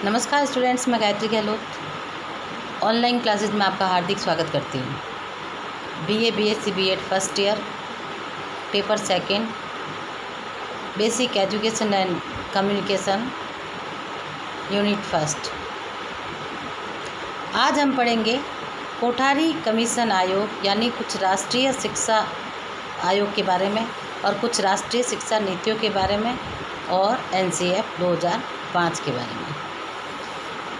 नमस्कार स्टूडेंट्स, मैं Gayatri Gehlot online classes में आपका हार्दिक स्वागत करती हूँ। BA BSc BEd first year paper second basic education and communication unit first. आज हम पढ़ेंगे कोठारी कमीशन आयोग यानी कुछ राष्ट्रीय शिक्षा आयोग के बारे में और कुछ राष्ट्रीय शिक्षा नीतियों के बारे में और NCF 2005 के बारे में।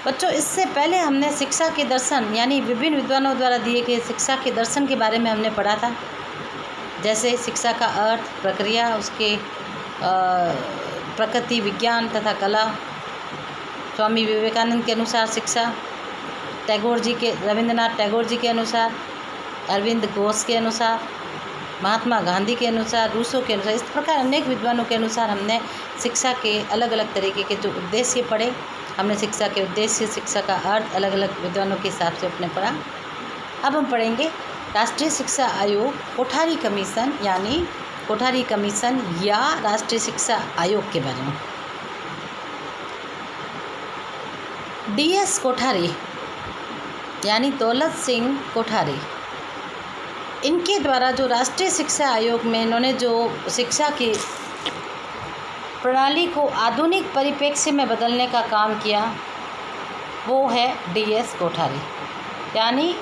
बच्चों, इससे पहले हमने शिक्षा के दर्शन यानी विभिन्न विद्वानों द्वारा दिए गए शिक्षा के दर्शन के बारे में हमने पढ़ा था। जैसे शिक्षा का अर्थ, प्रक्रिया, उसके प्रकृति, विज्ञान तथा कला, स्वामी विवेकानंद के अनुसार शिक्षा, रविंद्रनाथ टैगोर जी के अनुसार, अरविंद घोष के अनुसार, महात्मा गांधी के अनुसार, रूसो के अनुसार, इस प्रकार अनेक विद्वानों के अनुसार हमने शिक्षा के अलग अलग तरीके के जो उद्देश्य पढ़े। हमने शिक्षा के उद्देश्य, शिक्षा का अर्थ अलग अलग विद्वानों के हिसाब से अपने पढ़ा। अब हम पढ़ेंगे राष्ट्रीय शिक्षा आयोग कोठारी कमीशन यानी कोठारी कमीशन या राष्ट्रीय शिक्षा आयोग के बारे में। DS कोठारी यानी दौलत सिंह कोठारी, इनके द्वारा जो राष्ट्रीय शिक्षा आयोग में इन्होंने जो शिक्षा की प्रणाली को आधुनिक परिप्रेक्ष्य में बदलने का काम किया वो है DS कोठारी। यानी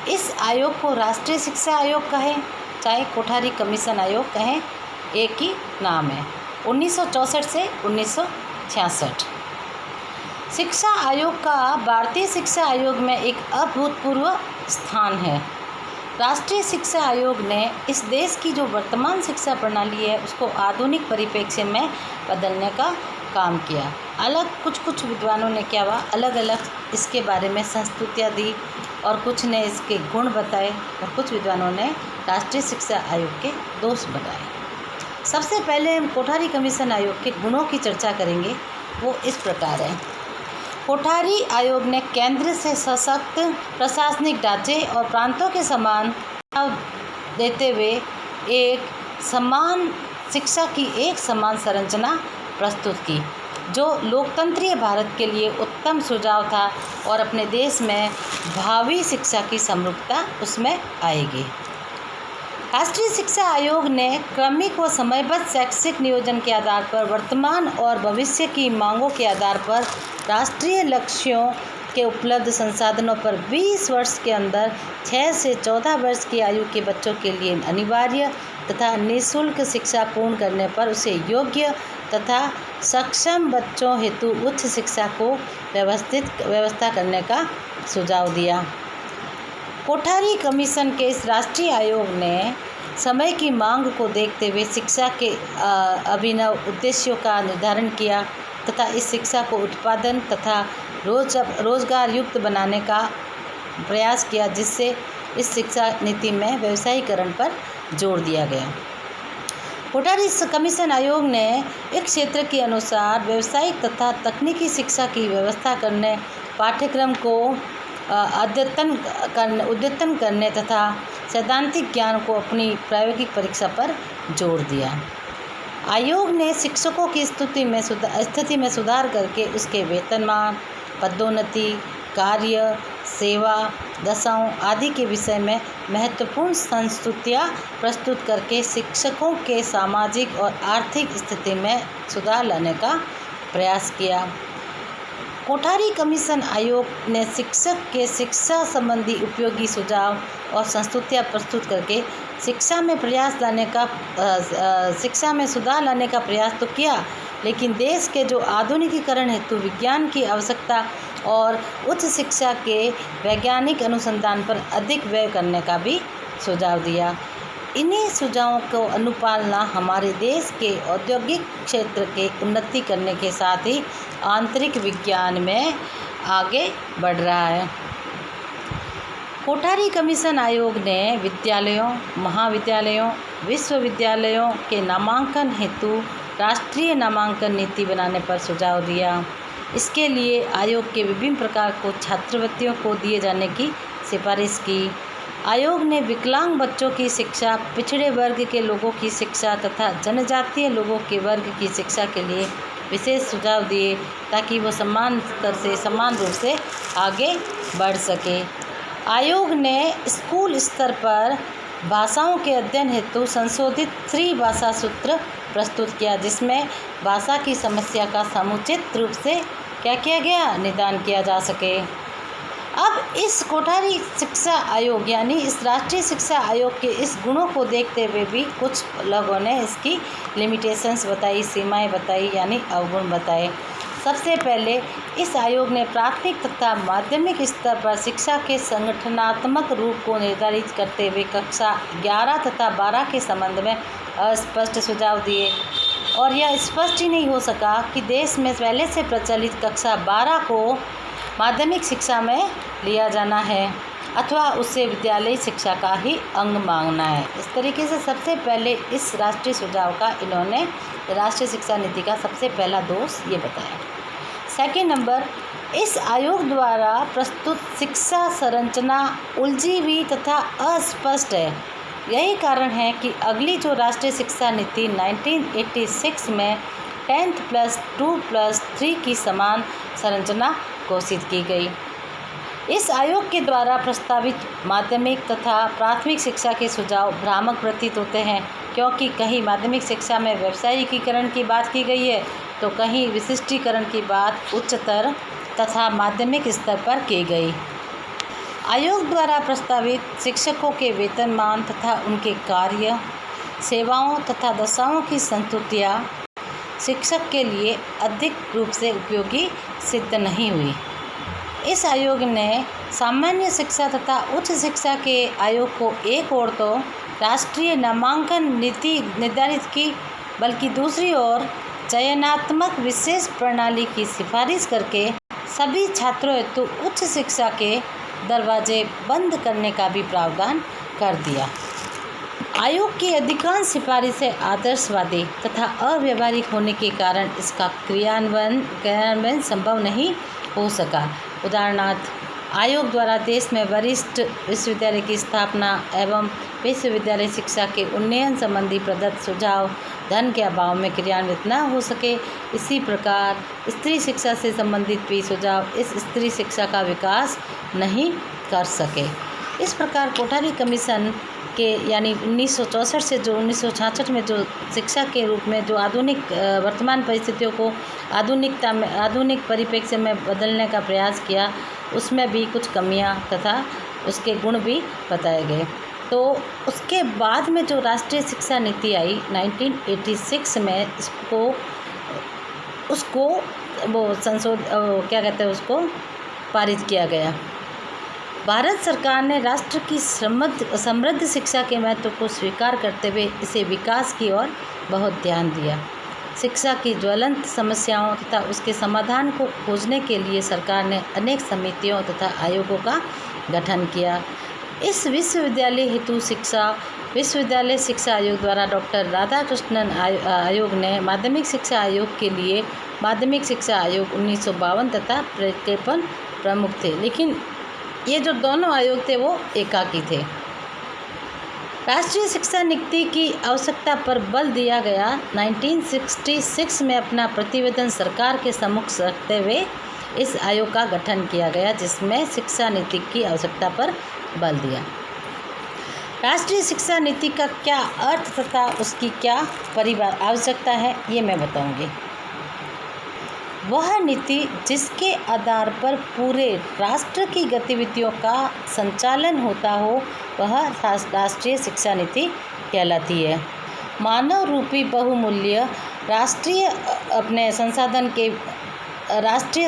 इस आयोग को राष्ट्रीय शिक्षा आयोग कहें चाहे कोठारी कमीशन आयोग कहें, एक ही नाम है। 1964 से 1966 शिक्षा आयोग का भारतीय शिक्षा आयोग में एक अभूतपूर्व स्थान है। राष्ट्रीय शिक्षा आयोग ने इस देश की जो वर्तमान शिक्षा प्रणाली है उसको आधुनिक परिप्रेक्ष्य में बदलने का काम किया। कुछ विद्वानों ने क्या हुआ, अलग अलग इसके बारे में संस्तुतियाँ दी और कुछ ने इसके गुण बताए और कुछ विद्वानों ने राष्ट्रीय शिक्षा आयोग के दोष बताए। सबसे पहले हम कोठारी कमीशन आयोग के गुणों की चर्चा करेंगे। वो इस प्रकार है। कोठारी आयोग ने केंद्र से सशक्त प्रशासनिक ढांचे और प्रांतों के समान देते हुए एक समान शिक्षा की एक समान संरचना प्रस्तुत की, जो लोकतंत्रीय भारत के लिए उत्तम सुझाव था और अपने देश में भावी शिक्षा की समरूपता उसमें आएगी। राष्ट्रीय शिक्षा आयोग ने क्रमिक व समयबद्ध शैक्षिक नियोजन के आधार पर वर्तमान और भविष्य की मांगों के आधार पर राष्ट्रीय लक्ष्यों के उपलब्ध संसाधनों पर 20 वर्ष के अंदर 6 से 14 वर्ष की आयु के बच्चों के लिए अनिवार्य तथा निःशुल्क शिक्षा पूर्ण करने पर उसे योग्य तथा सक्षम बच्चों हेतु उच्च शिक्षा को व्यवस्था करने का सुझाव दिया। कोठारी कमीशन के इस राष्ट्रीय आयोग ने समय की मांग को देखते हुए शिक्षा के अभिनव उद्देश्यों का निर्धारण किया तथा इस शिक्षा को उत्पादन तथा रोजगार युक्त बनाने का प्रयास किया, जिससे इस शिक्षा नीति में व्यवसायीकरण पर जोर दिया गया। कोठारी कमीशन आयोग ने एक क्षेत्र के अनुसार व्यावसायिक तथा तकनीकी शिक्षा की व्यवस्था करने, पाठ्यक्रम को अद्यतन करने तथा सैद्धांतिक ज्ञान को अपनी प्रायोगिक परीक्षा पर जोर दिया। आयोग ने शिक्षकों की स्थिति में सुधार करके उसके वेतनमान, पदोन्नति, कार्य, सेवा, दशाओं आदि के विषय में महत्वपूर्ण संस्तुतियाँ प्रस्तुत करके शिक्षकों के सामाजिक और आर्थिक स्थिति में सुधार लाने का प्रयास किया। कोठारी कमीशन आयोग ने शिक्षक के शिक्षा संबंधी उपयोगी सुझाव और संस्तुतियाँ प्रस्तुत करके शिक्षा में सुधार लाने का प्रयास तो किया, लेकिन देश के जो आधुनिकीकरण हेतु विज्ञान की आवश्यकता और उच्च शिक्षा के वैज्ञानिक अनुसंधान पर अधिक व्यय करने का भी सुझाव दिया। इन्हीं सुझावों को अनुपालना हमारे देश के औद्योगिक क्षेत्र के उन्नति करने के साथ ही आंतरिक विज्ञान में आगे बढ़ रहा है। कोठारी कमीशन आयोग ने विद्यालयों, महाविद्यालयों, विश्वविद्यालयों के नामांकन हेतु राष्ट्रीय नामांकन नीति बनाने पर सुझाव दिया। इसके लिए आयोग के विभिन्न प्रकार को छात्रवृत्तियों को दिए जाने की सिफारिश की। आयोग ने विकलांग बच्चों की शिक्षा, पिछड़े वर्ग के लोगों की शिक्षा तथा जनजातीय लोगों के वर्ग की शिक्षा के लिए विशेष सुझाव दिए ताकि वो समान स्तर से समान रूप से आगे बढ़ सके। आयोग ने स्कूल स्तर पर भाषाओं के अध्ययन हेतु संशोधित त्रिभाषा सूत्र प्रस्तुत किया, जिसमें भाषा की समस्या का समुचित रूप से क्या किया गया, निदान किया जा सके। अब इस कोठारी शिक्षा आयोग यानी इस राष्ट्रीय शिक्षा आयोग के इस गुणों को देखते हुए भी कुछ लोगों ने इसकी लिमिटेशंस बताई, सीमाएं बताई यानी अवगुण बताए। सबसे पहले इस आयोग ने प्राथमिक तथा माध्यमिक स्तर पर शिक्षा के संगठनात्मक रूप को निर्धारित करते हुए कक्षा 11 तथा 12 के संबंध में अस्पष्ट सुझाव दिए और यह स्पष्ट ही नहीं हो सका कि देश में पहले से प्रचलित कक्षा 12 को माध्यमिक शिक्षा में लिया जाना है अथवा उससे विद्यालयी शिक्षा का ही अंग मांगना है। इस तरीके से सबसे पहले इस राष्ट्रीय सुझाव का इन्होंने राष्ट्रीय शिक्षा नीति का सबसे पहला दोष ये बताया। सेकेंड नंबर, इस आयोग द्वारा प्रस्तुत शिक्षा संरचना उलझी हुई तथा अस्पष्ट है। यही कारण है कि अगली जो राष्ट्रीय शिक्षा नीति 1986 में 10th + 2 + 3 की समान संरचना घोषित की गई। इस आयोग के द्वारा प्रस्तावित माध्यमिक तथा प्राथमिक शिक्षा के सुझाव भ्रामक प्रतीत होते हैं, क्योंकि कहीं माध्यमिक शिक्षा में व्यावसायिकीकरण की बात की गई है तो कहीं विशिष्टीकरण की बात उच्चतर तथा माध्यमिक स्तर पर की गई। आयोग द्वारा प्रस्तावित शिक्षकों के वेतनमान तथा उनके कार्य, सेवाओं तथा दशाओं की संस्तुतियाँ शिक्षक के लिए अधिक रूप से उपयोगी सिद्ध नहीं हुई। इस आयोग ने सामान्य शिक्षा तथा उच्च शिक्षा के आयोग को एक ओर तो राष्ट्रीय नामांकन नीति निर्धारित की, बल्कि दूसरी ओर चयनात्मक विशेष प्रणाली की सिफारिश करके सभी छात्रों हेतु उच्च शिक्षा के दरवाजे बंद करने का भी प्रावधान कर दिया। आयोग की अधिकांश सिफारिशें आदर्शवादी तथा अव्यावहारिक होने के कारण इसका क्रियान्वयन संभव नहीं हो सका। उदाहरणार्थ, आयोग द्वारा देश में वरिष्ठ विश्वविद्यालय की स्थापना एवं विश्वविद्यालय शिक्षा के उन्नयन संबंधी प्रदत्त सुझाव धन के अभाव में क्रियान्वित न हो सके। इसी प्रकार स्त्री शिक्षा से संबंधित भी सुझाव इस स्त्री शिक्षा का विकास नहीं कर सके। इस प्रकार कोठारी कमीशन के यानी 1964 से जो 1966 में जो शिक्षा के रूप में जो आधुनिक वर्तमान परिस्थितियों को आधुनिक परिप्रेक्ष्य में बदलने का प्रयास किया, उसमें भी कुछ कमियां तथा उसके गुण भी बताए गए। तो उसके बाद में जो राष्ट्रीय शिक्षा नीति आई 1986 में उसको उसको पारित किया गया। भारत सरकार ने राष्ट्र की समृद्ध शिक्षा के महत्व को स्वीकार करते हुए इसे विकास की ओर बहुत ध्यान दिया। शिक्षा की ज्वलंत समस्याओं तथा उसके समाधान को खोजने के लिए सरकार ने अनेक समितियों तथा आयोगों का गठन किया। इस विश्वविद्यालय हेतु विश्वविद्यालय शिक्षा आयोग द्वारा डॉक्टर राधाकृष्णन आयोग ने माध्यमिक शिक्षा आयोग के लिए माध्यमिक शिक्षा आयोग 1952 तथा 53 प्रमुख थे, लेकिन ये जो दोनों आयोग थे वो एकाकी थे। राष्ट्रीय शिक्षा नीति की आवश्यकता पर बल दिया गया। 1966 में अपना प्रतिवेदन सरकार के सम्मुख रखते हुए इस आयोग का गठन किया गया, जिसमें शिक्षा नीति की आवश्यकता पर बल दिया। राष्ट्रीय शिक्षा नीति का क्या अर्थ तथा उसकी क्या आवश्यकता है, ये मैं बताऊंगी। वह नीति जिसके आधार पर पूरे राष्ट्र की गतिविधियों का संचालन होता हो, वह राष्ट्रीय शिक्षा नीति कहलाती है। मानव रूपी बहुमूल्य राष्ट्रीय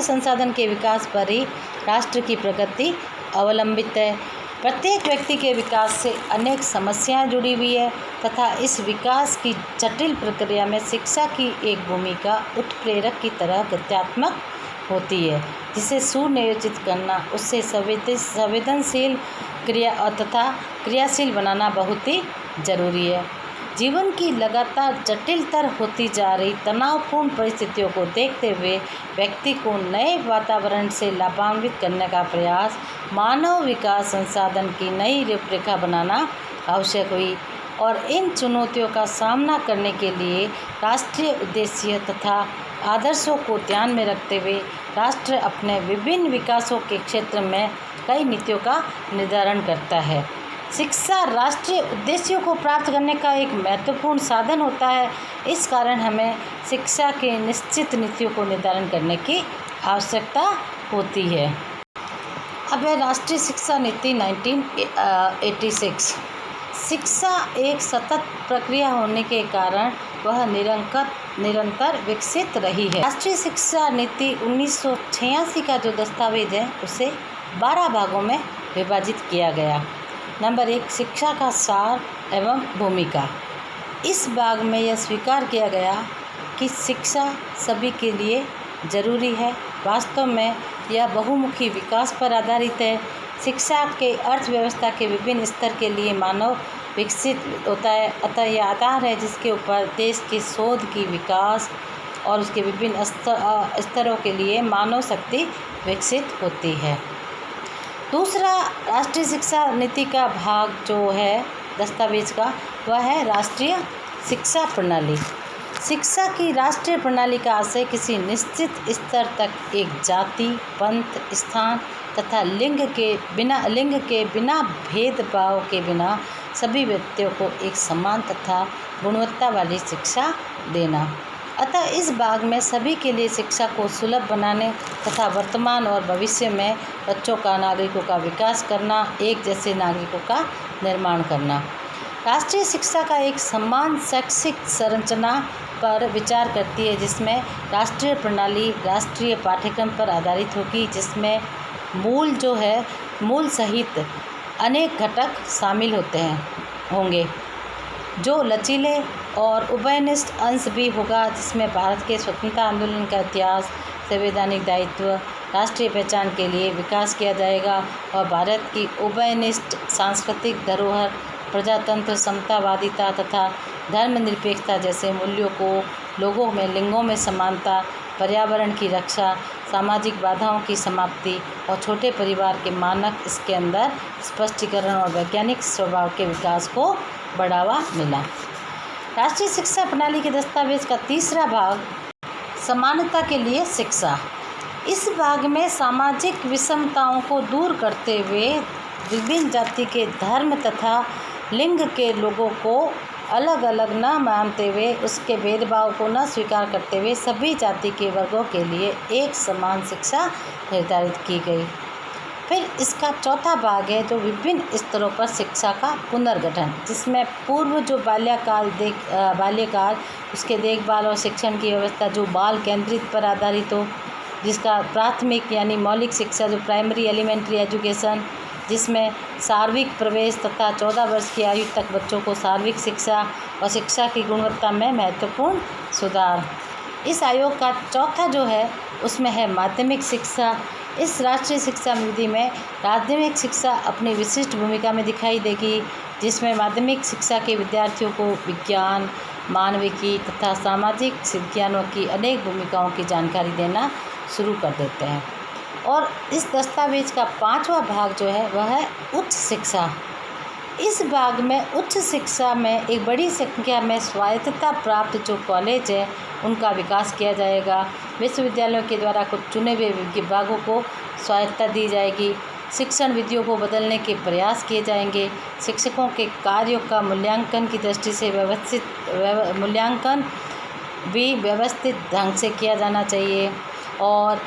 संसाधन के विकास पर ही राष्ट्र की प्रगति अवलंबित है। प्रत्येक व्यक्ति के विकास से अनेक समस्याएं जुड़ी हुई है तथा इस विकास की जटिल प्रक्रिया में शिक्षा की एक भूमिका उत्प्रेरक की तरह गत्यात्मक होती है, जिसे सुनियोजित करना, उससे संवेदनशील तथा क्रियाशील बनाना बहुत ही जरूरी है। जीवन की लगातार जटिलतर होती जा रही तनावपूर्ण परिस्थितियों को देखते हुए व्यक्ति को नए वातावरण से लाभान्वित करने का प्रयास मानव विकास संसाधन की नई रूपरेखा बनाना आवश्यक हुई और इन चुनौतियों का सामना करने के लिए राष्ट्रीय उद्देश्य तथा आदर्शों को ध्यान में रखते हुए राष्ट्र अपने विभिन्न विकासों के क्षेत्र में कई नीतियों का निर्धारण करता है। शिक्षा राष्ट्रीय उद्देश्यों को प्राप्त करने का एक महत्वपूर्ण साधन होता है। इस कारण हमें शिक्षा के निश्चित नीतियों को निर्धारण करने की आवश्यकता होती है। अब है राष्ट्रीय शिक्षा नीति 1986। शिक्षा एक सतत प्रक्रिया होने के कारण वह निरंतर विकसित रही है। राष्ट्रीय शिक्षा नीति 1986 का जो दस्तावेज है उसे 12 भागों में विभाजित किया गया। नंबर 1, शिक्षा का सार एवं भूमिका। इस भाग में यह स्वीकार किया गया कि शिक्षा सभी के लिए जरूरी है। वास्तव में यह बहुमुखी विकास पर आधारित है। शिक्षा के अर्थव्यवस्था के विभिन्न स्तर के लिए मानव विकसित होता है, अतः यह आधार है जिसके ऊपर देश के शोध की विकास और उसके विभिन्न स्तरों के लिए मानव शक्ति विकसित होती है। दूसरा राष्ट्रीय शिक्षा नीति का भाग जो है दस्तावेज का, वह है राष्ट्रीय शिक्षा प्रणाली। शिक्षा की राष्ट्रीय प्रणाली का आशय किसी निश्चित स्तर तक एक जाति, पंथ, स्थान तथा लिंग के बिना भेदभाव के बिना सभी व्यक्तियों को एक समान तथा गुणवत्ता वाली शिक्षा देना। अतः इस भाग में सभी के लिए शिक्षा को सुलभ बनाने तथा वर्तमान और भविष्य में बच्चों का, नागरिकों का विकास करना, एक जैसे नागरिकों का निर्माण करना। राष्ट्रीय शिक्षा का एक समान शैक्षिक संरचना पर विचार करती है जिसमें राष्ट्रीय प्रणाली राष्ट्रीय पाठ्यक्रम पर आधारित होगी, जिसमें मूल सहित अनेक घटक शामिल होंगे जो लचीले और उभयनिष्ठ अंश भी होगा, जिसमें भारत के स्वतंत्रता आंदोलन का इतिहास, संवैधानिक दायित्व, राष्ट्रीय पहचान के लिए विकास किया जाएगा और भारत की उभयनिष्ठ सांस्कृतिक धरोहर, प्रजातंत्र, समतावादिता तथा धर्मनिरपेक्षता जैसे मूल्यों को, लोगों में लिंगों में समानता, पर्यावरण की रक्षा, सामाजिक बाधाओं की समाप्ति और छोटे परिवार के मानक, इसके अंदर स्पष्टीकरण और वैज्ञानिक स्वभाव के विकास को बढ़ावा मिला। राष्ट्रीय शिक्षा प्रणाली के दस्तावेज का तीसरा भाग समानता के लिए शिक्षा। इस भाग में सामाजिक विषमताओं को दूर करते हुए विभिन्न जाति के, धर्म तथा लिंग के लोगों को अलग अलग न मानते हुए, उसके भेदभाव को न स्वीकार करते हुए सभी जाति के वर्गों के लिए एक समान शिक्षा निर्धारित की गई। फिर इसका चौथा भाग है जो विभिन्न स्तरों पर शिक्षा का पुनर्गठन, जिसमें पूर्व जो बाल्यकाल उसके देखभाल और शिक्षण की व्यवस्था जो बाल केंद्रित पर आधारित हो, जिसका प्राथमिक यानी मौलिक शिक्षा जो प्राइमरी एलिमेंट्री एजुकेशन, जिसमें सार्विक प्रवेश तथा 14 वर्ष की आयु तक बच्चों को सार्विक शिक्षा और शिक्षा की गुणवत्ता में महत्वपूर्ण सुधार। इस आयोग का चौथा जो है उसमें है माध्यमिक शिक्षा। इस राष्ट्रीय शिक्षा विधि में माध्यमिक शिक्षा अपनी विशिष्ट भूमिका में दिखाई देगी, जिसमें माध्यमिक शिक्षा के विद्यार्थियों को विज्ञान, मानविकी तथा सामाजिक विज्ञानों की अनेक भूमिकाओं की जानकारी देना शुरू कर देते हैं। और इस दस्तावेज का पांचवा भाग जो है वह है उच्च शिक्षा। इस भाग में उच्च शिक्षा में एक बड़ी संख्या में स्वायत्तता प्राप्त जो कॉलेज है उनका विकास किया जाएगा। विश्वविद्यालयों के द्वारा कुछ चुने हुए विभागों को स्वायत्तता दी जाएगी। शिक्षण विधियों को बदलने के प्रयास किए जाएंगे। शिक्षकों के कार्यों का मूल्यांकन की दृष्टि से मूल्यांकन भी व्यवस्थित ढंग से किया जाना चाहिए और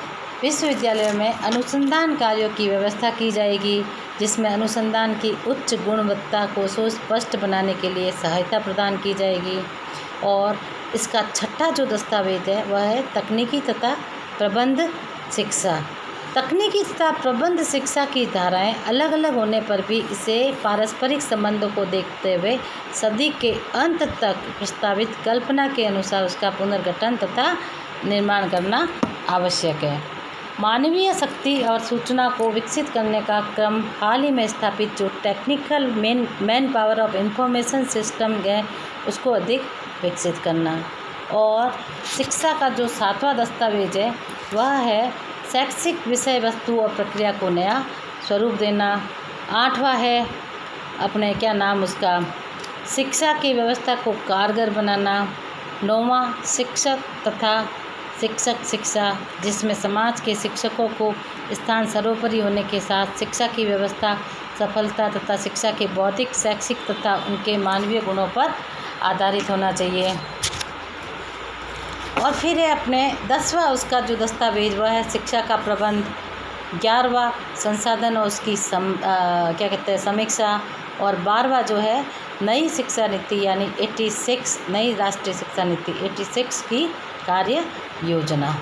विश्वविद्यालयों में अनुसंधान कार्यों की व्यवस्था की जाएगी, जिसमें अनुसंधान की उच्च गुणवत्ता को सुस्पष्ट बनाने के लिए सहायता प्रदान की जाएगी। और इसका छठा जो दस्तावेज है वह है तकनीकी तथा प्रबंध शिक्षा। तकनीकी तथा प्रबंध शिक्षा की धाराएं अलग अलग होने पर भी इसे पारस्परिक संबंधों को देखते हुए सदी के अंत तक प्रस्तावित कल्पना के अनुसार उसका पुनर्गठन तथा निर्माण करना आवश्यक है। मानवीय शक्ति और सूचना को विकसित करने का क्रम हाल ही में स्थापित जो technical man power of information system है उसको अधिक विकसित करना। और शिक्षा का जो सातवां दस्तावेज है वह है शैक्षिक विषय वस्तु और प्रक्रिया को नया स्वरूप देना। आठवां है अपने उसका शिक्षा की व्यवस्था को कारगर बनाना। नौवां शिक्षक तथा शिक्षक शिक्षा, जिसमें समाज के शिक्षकों को स्थान सर्वोपरि होने के साथ शिक्षा की व्यवस्था सफलता तथा शिक्षा के बौद्धिक, शैक्षिक तथा उनके मानवीय गुणों पर आधारित होना चाहिए। और फिर है अपने 10वां उसका जो दस्तावेज वह है शिक्षा का प्रबंध, 11वां संसाधन और उसकी समीक्षा, और 12वां जो है नई शिक्षा नीति यानी 86 नई राष्ट्रीय शिक्षा नीति 86 की कार्य योजना।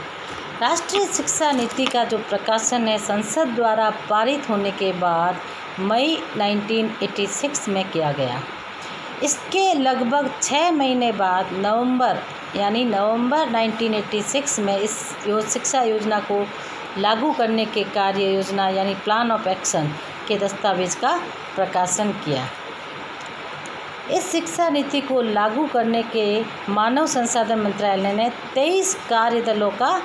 राष्ट्रीय शिक्षा नीति का जो प्रकाशन है संसद द्वारा पारित होने के बाद मई 1986 में किया गया। इसके लगभग 6 महीने बाद नवंबर 1986 में इस शिक्षा योजना को लागू करने के कार्य योजना यानी प्लान ऑफ एक्शन के दस्तावेज का प्रकाशन किया। इस शिक्षा नीति को लागू करने के मानव संसाधन मंत्रालय ने 23 कार्यदलों का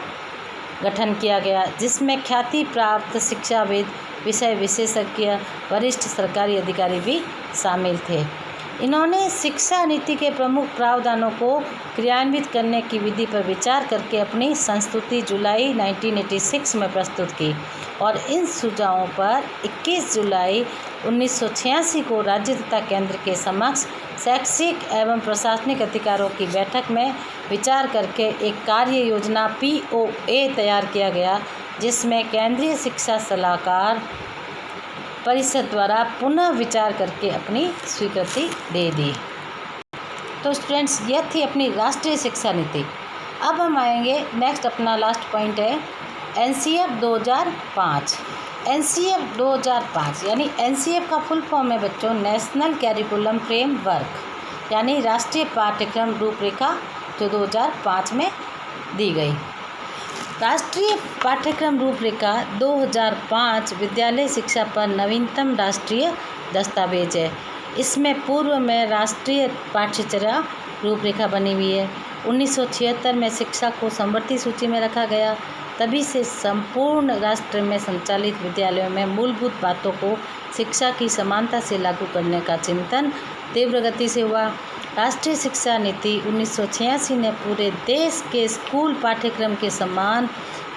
गठन किया गया, जिसमें ख्याति प्राप्त शिक्षाविद, विषय विशेषज्ञ, वरिष्ठ सरकारी अधिकारी भी शामिल थे। इन्होंने शिक्षा नीति के प्रमुख प्रावधानों को क्रियान्वित करने की विधि पर विचार करके अपनी संस्तुति जुलाई 1986 में प्रस्तुत की और इन सुझावों पर 21 जुलाई 1986 को राज्य तथा केंद्र के समक्ष शैक्षिक एवं प्रशासनिक अधिकारों की बैठक में विचार करके एक कार्य योजना POA तैयार किया गया, जिसमें केंद्रीय शिक्षा सलाहकार परिषद द्वारा पुनः विचार करके अपनी स्वीकृति दे दी। तो स्टूडेंट्स, यह थी अपनी राष्ट्रीय शिक्षा नीति। अब हम आएंगे नेक्स्ट, अपना लास्ट पॉइंट है NCF 2005। NCF 2005 यानी NCF का फुल फॉर्म है बच्चों नेशनल कैरिकुलम फ्रेमवर्क, यानी राष्ट्रीय पाठ्यक्रम रूपरेखा जो 2005 में दी गई। राष्ट्रीय पाठ्यक्रम रूपरेखा 2005 विद्यालय शिक्षा पर नवीनतम राष्ट्रीय दस्तावेज है। इसमें पूर्व में राष्ट्रीय पाठ्यचर्या रूपरेखा बनी हुई है। 1976 में शिक्षा को समवर्ती सूची में रखा गया। तभी से संपूर्ण राष्ट्र में संचालित विद्यालयों में मूलभूत बातों को शिक्षा की समानता से लागू करने का चिंतन तीव्र गति से हुआ। राष्ट्रीय शिक्षा नीति 1986 ने पूरे देश के स्कूल पाठ्यक्रम के समान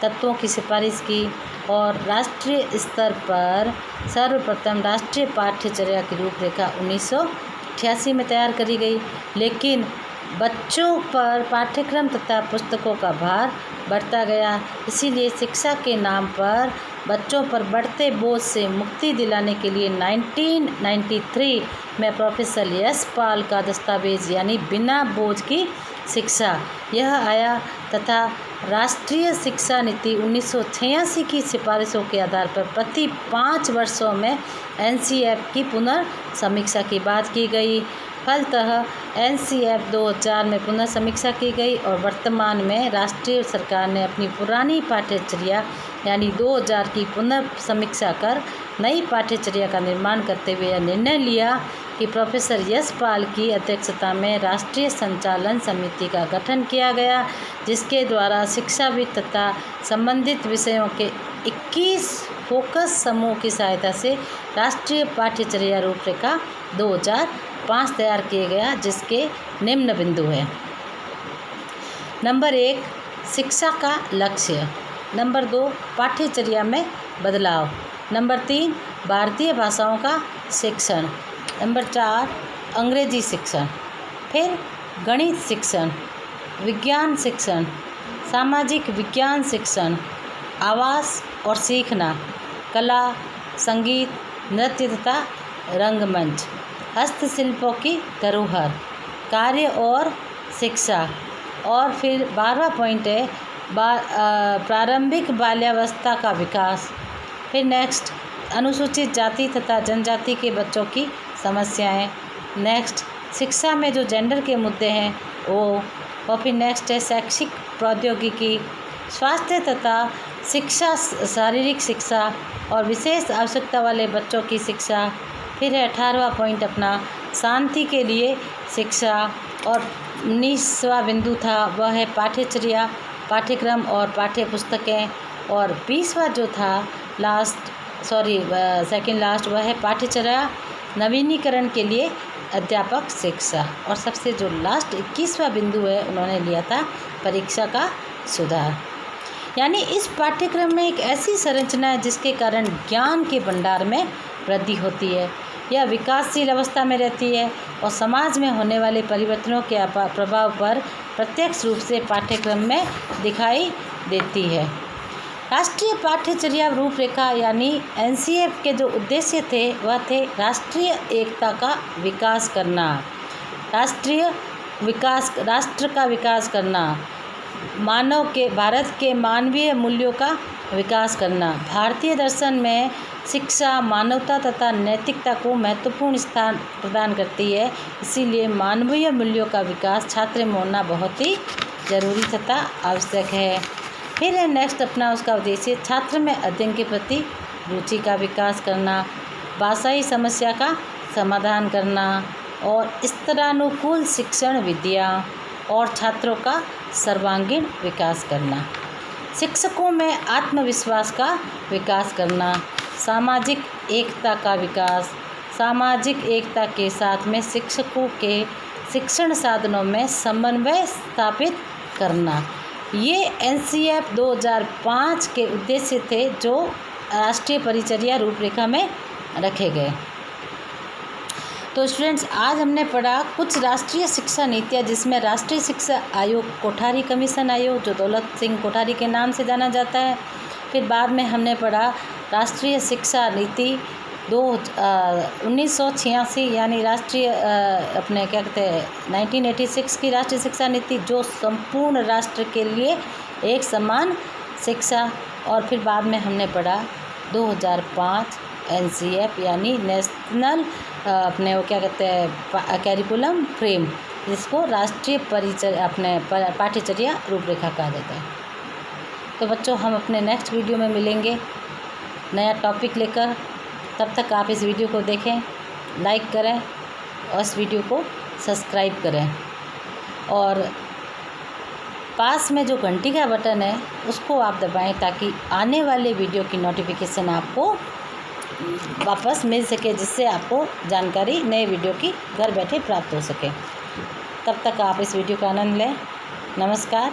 तत्वों की सिफारिश की और राष्ट्रीय स्तर पर सर्वप्रथम राष्ट्रीय पाठ्यचर्या की रूपरेखा 1988 में तैयार करी गई। लेकिन बच्चों पर पाठ्यक्रम तथा पुस्तकों का भार बढ़ता गया, इसीलिए शिक्षा के नाम पर बच्चों पर बढ़ते बोझ से मुक्ति दिलाने के लिए 1993 में प्रोफेसर यशपाल का दस्तावेज यानी बिना बोझ की शिक्षा यह आया तथा राष्ट्रीय शिक्षा नीति 1986 की सिफारिशों के आधार पर प्रति 5 वर्षों में NCF की पुनर्समीक्षा की बात की गई। फलतः NCF 2000 में पुनः समीक्षा की गई और वर्तमान में राष्ट्रीय सरकार ने अपनी पुरानी पाठ्यचर्या यानी 2000 की पुनः समीक्षा कर नई पाठ्यचर्या का निर्माण करते हुए यह निर्णय लिया कि प्रोफेसर यशपाल की अध्यक्षता में राष्ट्रीय संचालन समिति का गठन किया गया, जिसके द्वारा शिक्षाविद तथा संबंधित विषयों के 21 फोकस समूह की सहायता से राष्ट्रीय पाठ्यचर्या रूपरेखा 2005 तैयार किया गया, जिसके निम्न बिंदु हैं। नंबर 1 शिक्षा का लक्ष्य, नंबर 2 पाठ्यचर्या में बदलाव, नंबर 3 भारतीय भाषाओं का शिक्षण, नंबर 4 अंग्रेजी शिक्षण, फिर गणित शिक्षण, विज्ञान शिक्षण, सामाजिक विज्ञान शिक्षण, आवास और सीखना, कला, संगीत, नृत्य तथा रंगमंच, हस्तशिल्पों की धरोहर, कार्य और शिक्षा, और फिर 12वां पॉइंट है प्रारंभिक बाल्यावस्था का विकास। फिर नेक्स्ट अनुसूचित जाति तथा जनजाति के बच्चों की समस्याएं, नेक्स्ट शिक्षा में जो जेंडर के मुद्दे हैं वो, और फिर नेक्स्ट है शैक्षिक प्रौद्योगिकी, स्वास्थ्य तथा शिक्षा, शारीरिक शिक्षा और विशेष आवश्यकता वाले बच्चों की शिक्षा। फिर है 18वां पॉइंट अपना शांति के लिए शिक्षा, और 19वां बिंदु था वह है पाठ्यचर्या, पाठ्यक्रम और पाठ्य पुस्तकें, और 20वां जो था सेकंड लास्ट वह है पाठ्यचर्या नवीनीकरण के लिए अध्यापक शिक्षा, और सबसे जो लास्ट 21वां बिंदु है उन्होंने लिया था परीक्षा का सुधार। यानी इस पाठ्यक्रम में एक ऐसी संरचना है जिसके कारण ज्ञान के भंडार में वृद्धि होती है, यह विकासशील अवस्था में रहती है और समाज में होने वाले परिवर्तनों के प्रभाव पर प्रत्यक्ष रूप से पाठ्यक्रम में दिखाई देती है। राष्ट्रीय पाठ्यचर्या रूपरेखा यानी एनसीएफ के जो उद्देश्य थे वह थे राष्ट्रीय एकता का विकास करना, राष्ट्र का विकास करना, भारत के मानवीय मूल्यों का विकास करना। भारतीय दर्शन में शिक्षा मानवता तथा नैतिकता को महत्वपूर्ण स्थान प्रदान करती है, इसीलिए मानवीय मूल्यों का विकास छात्र में होना बहुत ही जरूरी तथा आवश्यक है। फिर है नेक्स्ट अपना उसका उद्देश्य छात्र में अध्ययन के प्रति रुचि का विकास करना, भाषाई समस्या का समाधान करना और स्तरानुकूल शिक्षण विद्या और छात्रों का सर्वांगीण विकास करना, शिक्षकों में आत्मविश्वास का विकास करना, सामाजिक एकता का विकास, सामाजिक एकता के साथ में शिक्षकों के शिक्षण साधनों में समन्वय स्थापित करना। ये एनसीएफ 2005 के उद्देश्य थे जो राष्ट्रीय परिचर्या रूपरेखा में रखे गए। तो स्टूडेंट्स, आज हमने पढ़ा कुछ राष्ट्रीय शिक्षा नीतियाँ जिसमें राष्ट्रीय शिक्षा आयोग कोठारी कमीशन आयोग जो दौलत सिंह कोठारी के नाम से जाना जाता है। फिर बाद में हमने पढ़ा राष्ट्रीय शिक्षा नीति 1986 यानी राष्ट्रीय अपने क्या कहते हैं 1986 की राष्ट्रीय शिक्षा नीति जो संपूर्ण राष्ट्र के लिए एक समान शिक्षा। और फिर बाद में हमने पढ़ा 2005 एनसीएफ यानी नेशनल अपने वो क्या कहते हैं कैरिकुलम फ्रेम, जिसको राष्ट्रीय अपने पाठ्यचर्या रूपरेखा कहा जाता है। तो बच्चों, हम अपने नेक्स्ट वीडियो में मिलेंगे नया टॉपिक लेकर। तब तक आप इस वीडियो को देखें, लाइक करें और इस वीडियो को सब्सक्राइब करें और पास में जो घंटी का बटन है उसको आप दबाएं ताकि आने वाले वीडियो की नोटिफिकेशन आपको वापस मिल सके, जिससे आपको जानकारी नए वीडियो की घर बैठे प्राप्त हो सके। तब तक आप इस वीडियो का आनंद लें। नमस्कार,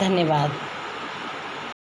धन्यवाद।